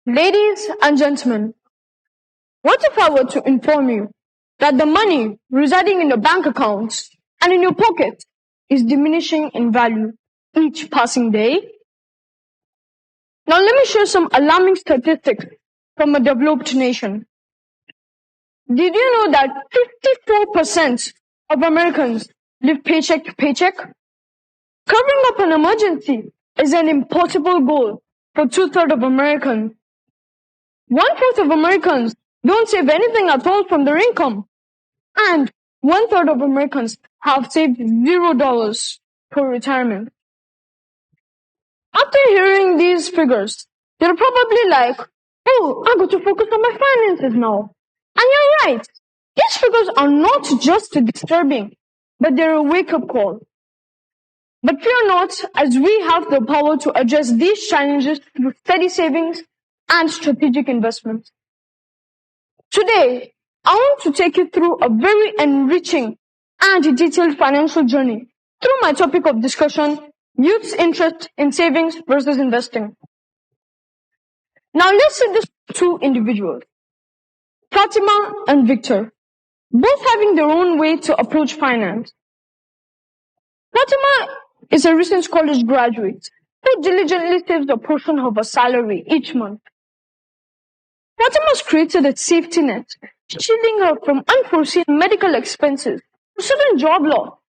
Ladies and gentlemen, what if I were to inform you that the money residing in your bank accounts and in your pocket is diminishing in value each passing day? Now let me share some alarming statistics from a developed nation. Did you know that 54% of Americans live paycheck to paycheck? Covering up an emergency is an impossible goal for two-thirds of Americans. One-fourth of Americans don't save anything at all from their income. And one-third of Americans have saved $0 for retirement. After hearing these figures, you're probably like, oh, I got to focus on my finances now. And you're right. These figures are not just disturbing, but they're a wake-up call. But fear not, as we have the power to address these challenges through steady savings and strategic investments. Today, I want to take you through a very enriching and detailed financial journey through my topic of discussion, youth's interest in savings versus investing. Now let's see these two individuals, Fatima and Victor, both having their own way to approach finance. Fatima is a recent college graduate who diligently saves a portion of her salary each month. Fatima's created a safety net, shielding her from unforeseen medical expenses or sudden job loss.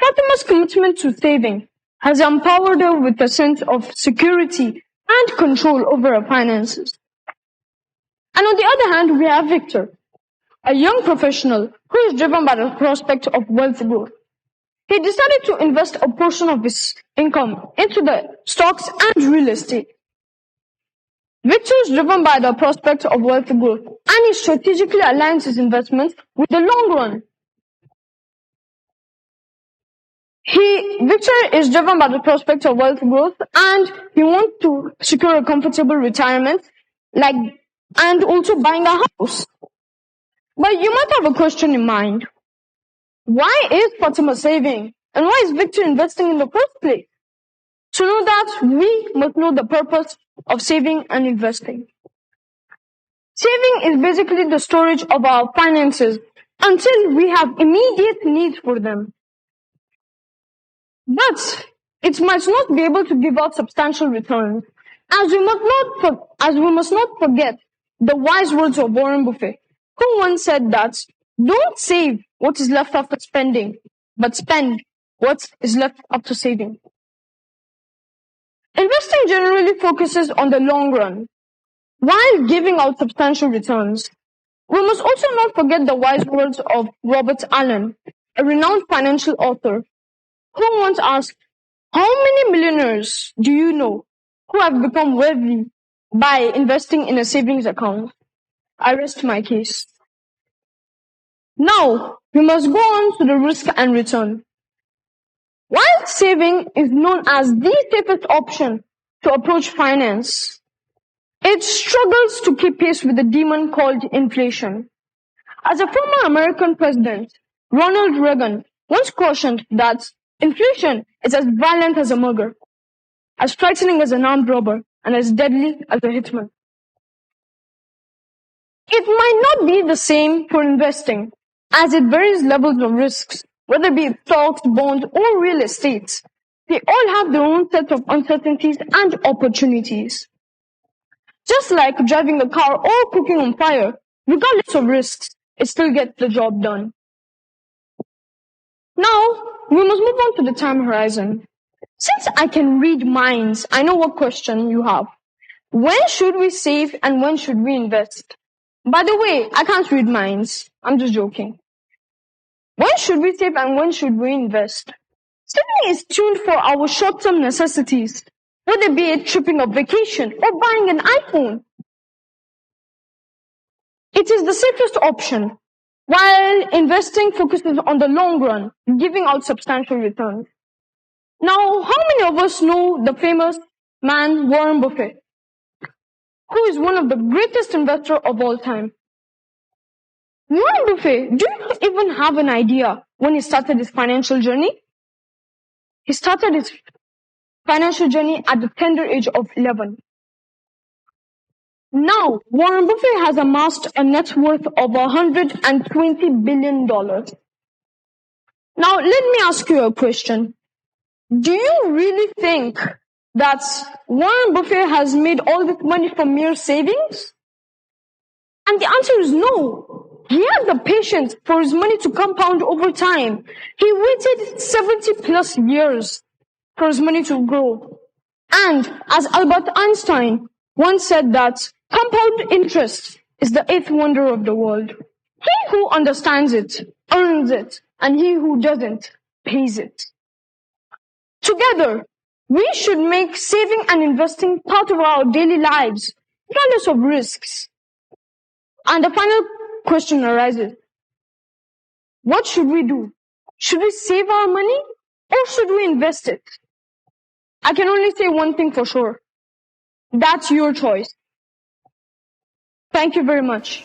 Fatima's commitment to saving has empowered her with a sense of security and control over her finances. And on the other hand, we have Victor, a young professional who is driven by the prospect of wealth growth. He decided to invest a portion of his income into the stocks and real estate. Victor is driven by the prospect of wealth growth, and he strategically aligns his investments with the long run. Victor is driven by the prospect of wealth growth, and he wants to secure a comfortable retirement, and also buying a house. But you might have a question in mind. Why is Fatima saving? And why is Victor investing in the first place? To know that, we must know the purpose of saving and investing. Saving is basically the storage of our finances until we have immediate needs for them. But it might not be able to give out substantial returns, as we must not forget the wise words of Warren Buffett, who once said that, don't save what is left after spending, but spend what is left after saving. Investing generally focuses on the long run, while giving out substantial returns. We must also not forget the wise words of Robert Allen, a renowned financial author, who once asked, how many millionaires do you know who have become wealthy by investing in a savings account? I rest my case. Now, we must go on to the risk and return. While saving is known as the safest option to approach finance, it struggles to keep pace with the demon called inflation. As a former American president, Ronald Reagan once cautioned that inflation is as violent as a mugger, as frightening as an armed robber, and as deadly as a hitman. It might not be the same for investing, as it varies levels of risks, whether it be stocks, bonds, or real estate. They all have their own set of uncertainties and opportunities. Just like driving a car or cooking on fire, regardless of risks, it still gets the job done. Now, we must move on to the time horizon. Since I can read minds, I know what question you have. When should we save and when should we invest? By the way, I can't read minds. I'm just joking. When should we save and when should we invest? Saving is tuned for our short-term necessities, whether it be it tripping on vacation or buying an iPhone. It is the safest option, while investing focuses on the long run, giving out substantial returns. Now, how many of us know the famous man Warren Buffett, who is one of the greatest investors of all time? Warren Buffett, do you even have an idea when he started his financial journey? He started his financial journey at the tender age of 11. Now, Warren Buffett has amassed a net worth of $120 billion. Now, let me ask you a question. Do you really think that Warren Buffett has made all this money from mere savings? And the answer is no. He had the patience for his money to compound over time. He waited 70 plus years for his money to grow. And as Albert Einstein once said that compound interest is the eighth wonder of the world. He who understands it, earns it, and he who doesn't, pays it. Together, we should make saving and investing part of our daily lives, regardless of risks. And the final question arises. What should we do? Should we save our money or should we invest it? I can only say one thing for sure. That's your choice. Thank you very much.